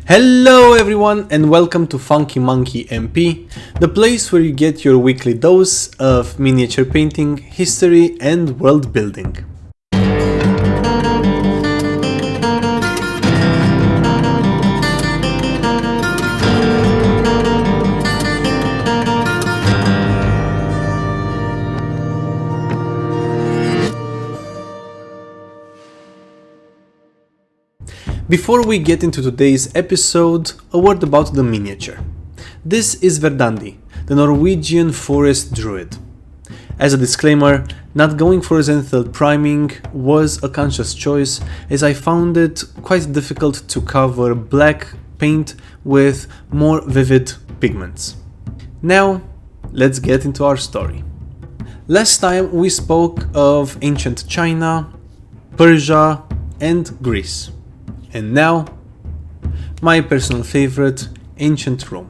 Hello everyone and welcome to Funky Monkey MP, the place where you get your weekly dose of miniature painting, history and world building. Before we get into today's episode, a word about the miniature. This is Verdandi, the Norwegian forest druid. As a disclaimer, not going for zenithal priming was a conscious choice, as I found it quite difficult to cover black paint with more vivid pigments. Now, let's get into our story. Last time we spoke of ancient China, Persia and Greece. And now, my personal favorite, ancient Rome.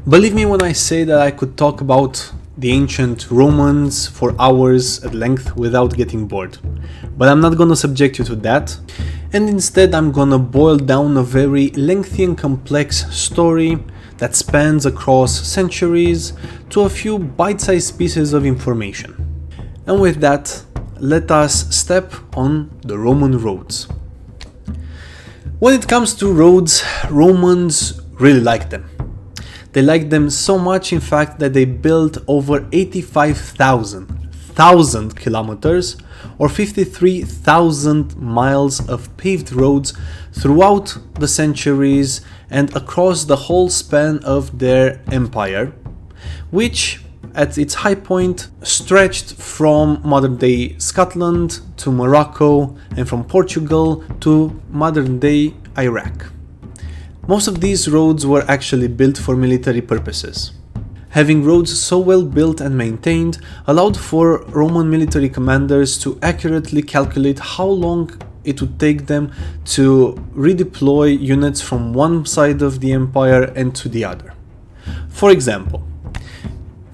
Believe me when I say that I could talk about the ancient Romans for hours at length without getting bored. But I'm not gonna subject you to that, and instead I'm gonna boil down a very lengthy and complex story that spans across centuries to a few bite-sized pieces of information. And with that, let us step on the Roman roads. When it comes to roads, Romans really liked them. They liked them so much, in fact, that they built over 85,000 kilometers or 53,000 miles of paved roads throughout the centuries and across the whole span of their empire, which at its high point stretched from modern-day Scotland to Morocco and from Portugal to modern-day Iraq. Most of these roads were actually built for military purposes. Having roads so well built and maintained allowed for Roman military commanders to accurately calculate how long it would take them to redeploy units from one side of the empire and to the other. For example,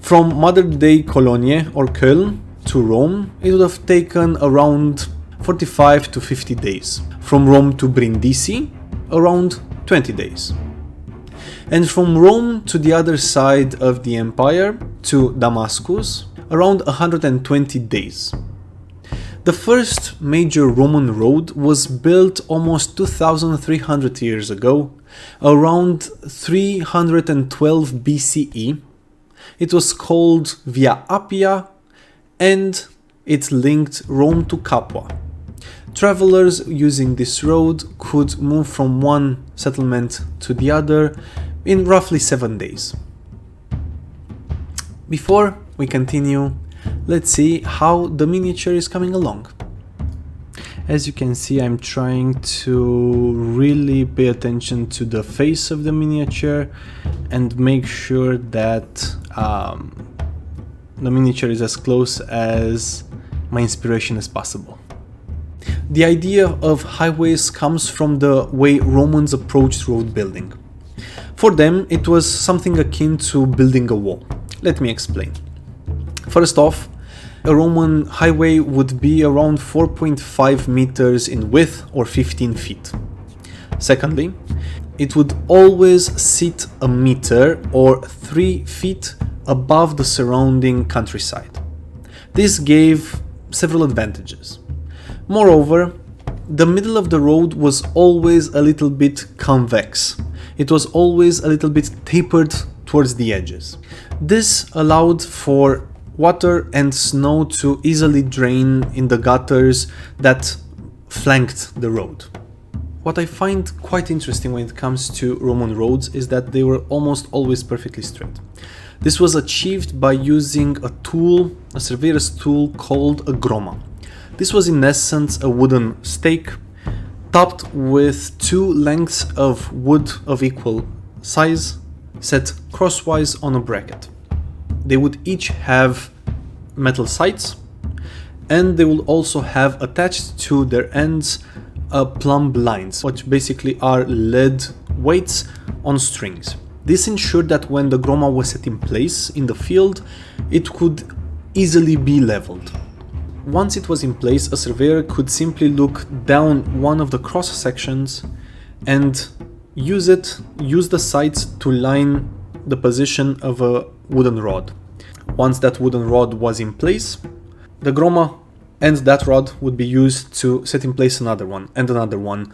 from modern-day Cologne or Köln to Rome, it would have taken around 45 to 50 days. From Rome to Brindisi, around 20 days. And from Rome to the other side of the empire, to Damascus, around 120 days. The first major Roman road was built almost 2,300 years ago, around 312 BCE. It was called Via Appia and it linked Rome to Capua. Travelers using this road could move from one settlement to the other in roughly 7 days. Before we continue, let's see how the miniature is coming along. As you can see, I'm trying to really pay attention to the face of the miniature and make sure that the miniature is as close as my inspiration as possible. The idea of highways comes from the way Romans approached road building. For them, it was something akin to building a wall. Let me explain. First off, a Roman highway would be around 4.5 meters in width or 15 feet. Secondly, it would always sit a meter or 3 feet above the surrounding countryside. This gave several advantages. Moreover, the middle of the road was always a little bit convex. It was always a little bit tapered towards the edges. This allowed for water and snow to easily drain in the gutters that flanked the road. What I find quite interesting when it comes to Roman roads is that they were almost always perfectly straight. This was achieved by using a tool, a surveyor's tool called a groma. This was in essence a wooden stake topped with two lengths of wood of equal size set crosswise on a bracket. They would each have metal sights and they would also have attached to their ends plumb lines, which basically are lead weights on strings. This ensured that when the groma was set in place in the field, it could easily be leveled. Once it was in place, a surveyor could simply look down one of the cross sections and use the sides to line the position of a wooden rod. Once that wooden rod was in place, the groma and that rod would be used to set in place another one and another one,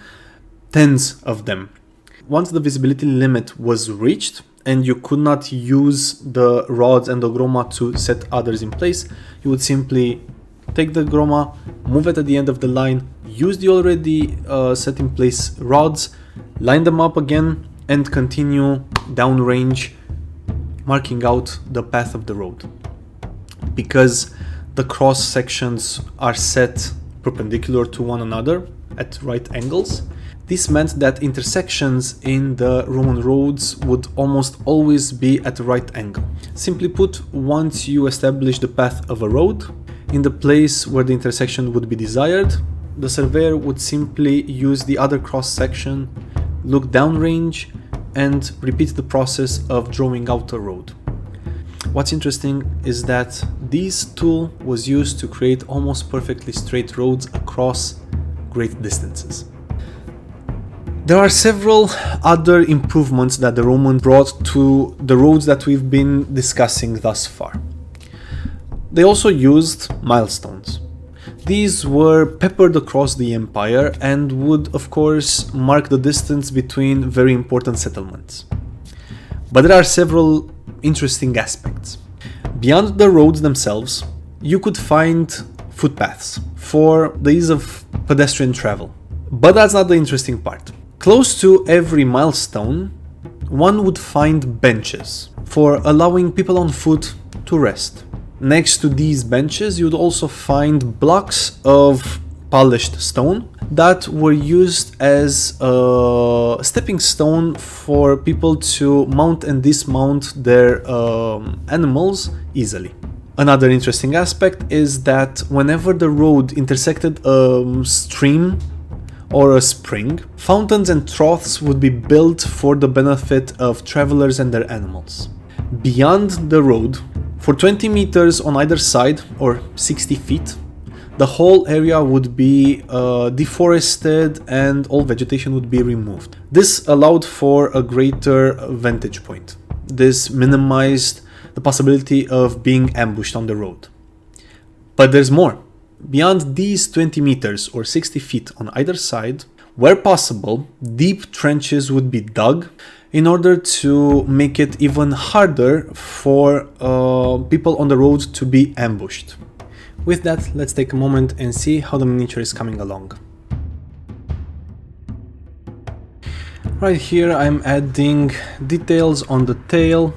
tens of them. Once the visibility limit was reached and you could not use the rods and the groma to set others in place, you would simply take the groma, move it at the end of the line, use the already set in place rods, line them up again, and continue downrange, marking out the path of the road. Because the cross sections are set perpendicular to one another at right angles, this meant that intersections in the Roman roads would almost always be at the right angle. Simply put, once you establish the path of a road in the place where the intersection would be desired, the surveyor would simply use the other cross section, look downrange, and repeat the process of drawing out a road. What's interesting is that this tool was used to create almost perfectly straight roads across great distances. There are several other improvements that the Romans brought to the roads that we've been discussing thus far. They also used milestones. These were peppered across the empire and would, of course, mark the distance between very important settlements. But there are several interesting aspects. Beyond the roads themselves, you could find footpaths for the ease of pedestrian travel. But that's not the interesting part. Close to every milestone, one would find benches for allowing people on foot to rest. Next to these benches, you'd also find blocks of polished stone that were used as a stepping stone for people to mount and dismount their animals easily. Another interesting aspect is that whenever the road intersected a stream or a spring, fountains and troughs would be built for the benefit of travelers and their animals. Beyond the road, for 20 meters on either side, or 60 feet, the whole area would be deforested and all vegetation would be removed. This allowed for a greater vantage point. This minimized the possibility of being ambushed on the road. But there's more. Beyond these 20 meters or 60 feet on either side, where possible, deep trenches would be dug in order to make it even harder for people on the road to be ambushed. With that, let's take a moment and see how the miniature is coming along. Right here I'm adding details on the tail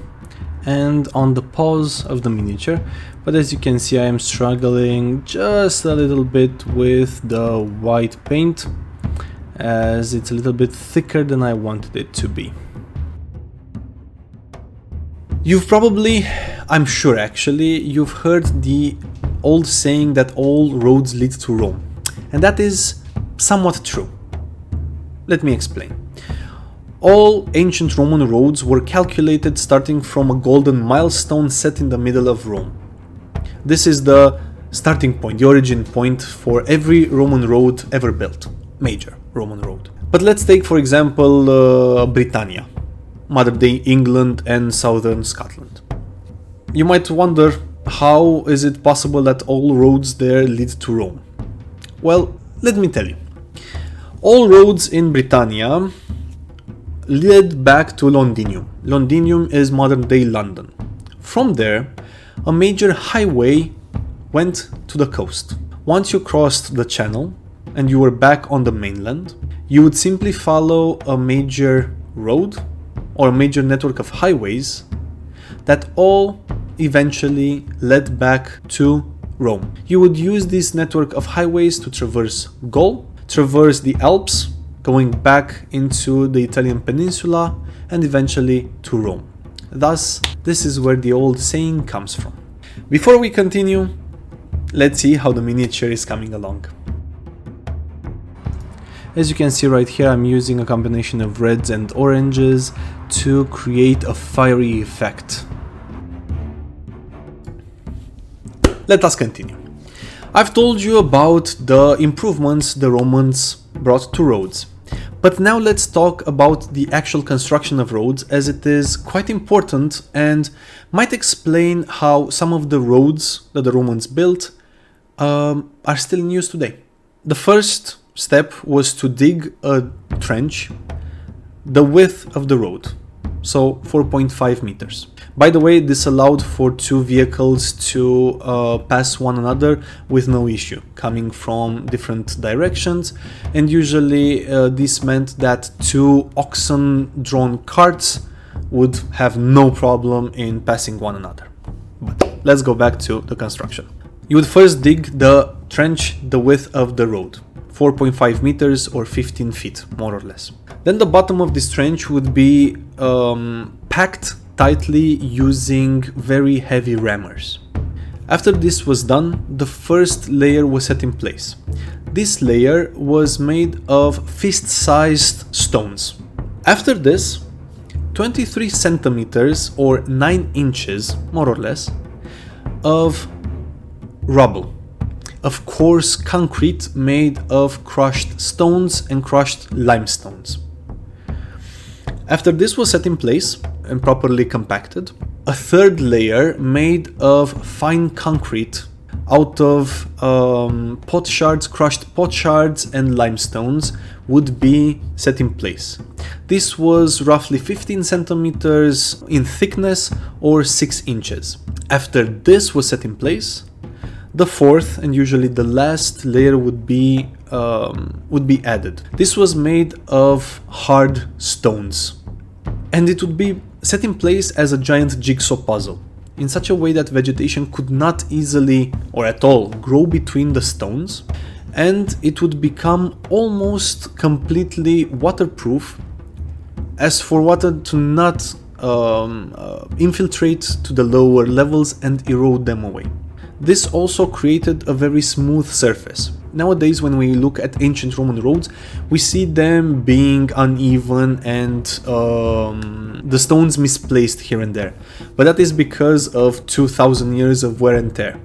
and on the paws of the miniature, but as you can see I am struggling just a little bit with the white paint as it's a little bit thicker than I wanted it to be. You've probably, I'm sure actually, you've heard the old saying that all roads lead to Rome, and that is somewhat true. Let me explain. All ancient Roman roads were calculated starting from a golden milestone set in the middle of Rome. This is the starting point, the origin point for every Roman road ever built, major Roman road. But let's take for example Britannia, modern day England and southern Scotland. You might wonder, how is it possible that all roads there lead to Rome? Well, let me tell you. All roads in Britannia led back to Londinium. Londinium is modern day London. From there, a major highway went to the coast. Once you crossed the channel and you were back on the mainland, you would simply follow a major road or a major network of highways that all eventually led back to Rome. You would use this network of highways to traverse Gaul, traverse the Alps, going back into the Italian peninsula, and eventually to Rome. Thus, this is where the old saying comes from. Before we continue, let's see how the miniature is coming along. As you can see right here, I'm using a combination of reds and oranges to create a fiery effect. Let us continue. I've told you about the improvements the Romans brought to roads, But now let's talk about the actual construction of roads, as it is quite important and might explain how some of the roads that the Romans built are still in use today. The first step was to dig a trench the width of the road, so 4.5 meters. By the way, this allowed for two vehicles to pass one another with no issue, coming from different directions, and usually this meant that two oxen-drawn carts would have no problem in passing one another. But let's go back to the construction. You would first dig the trench the width of the road, 4.5 meters or 15 feet, more or less. Then the bottom of this trench would be packed tightly using very heavy rammers. After this was done, the first layer was set in place. This layer was made of fist-sized stones. After this, 23 centimeters or 9 inches, more or less, of rubble, of coarse concrete made of crushed stones and crushed limestones. After this was set in place and properly compacted, a third layer made of fine concrete out of crushed pot shards and limestones would be set in place. This was roughly 15 centimeters in thickness or 6 inches. After this was set in place, the fourth and usually the last layer would be added. This was made of hard stones, and it would be set in place as a giant jigsaw puzzle, in such a way that vegetation could not easily or at all grow between the stones, and it would become almost completely waterproof, as for water to not infiltrate to the lower levels and erode them away. This also created a very smooth surface. Nowadays, when we look at ancient Roman roads, we see them being uneven and the stones misplaced here and there. But that is because of 2000 years of wear and tear.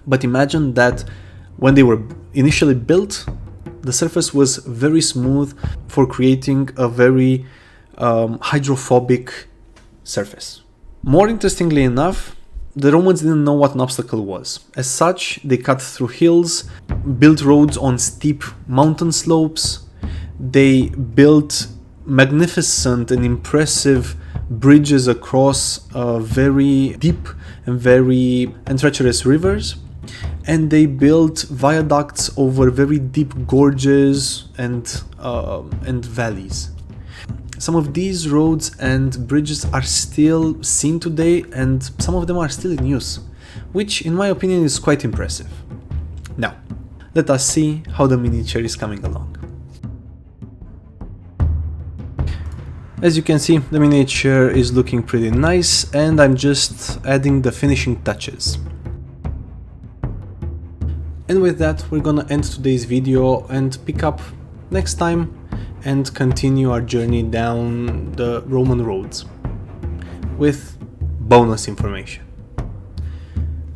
But imagine that when they were initially built, the surface was very smooth for creating a very hydrophobic surface. More interestingly enough, the Romans didn't know what an obstacle was. As such, they cut through hills, built roads on steep mountain slopes, they built magnificent and impressive bridges across very deep and treacherous rivers, and they built viaducts over very deep gorges and valleys. Some of these roads and bridges are still seen today, and some of them are still in use, which in my opinion is quite impressive. Now, let us see how the miniature is coming along. As you can see, the miniature is looking pretty nice, and I'm just adding the finishing touches. And with that, we're gonna end today's video and pick up next time and continue our journey down the Roman roads with bonus information.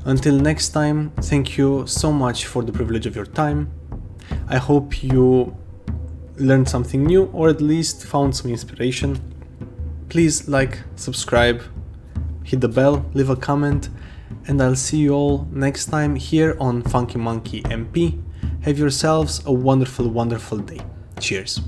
Until next time, thank you so much for the privilege of your time. I hope you learned something new, or at least found some inspiration. Please like, subscribe, hit the bell, leave a comment, and I'll see you all next time here on Funky Monkey MP. Have yourselves a wonderful, wonderful day. Cheers.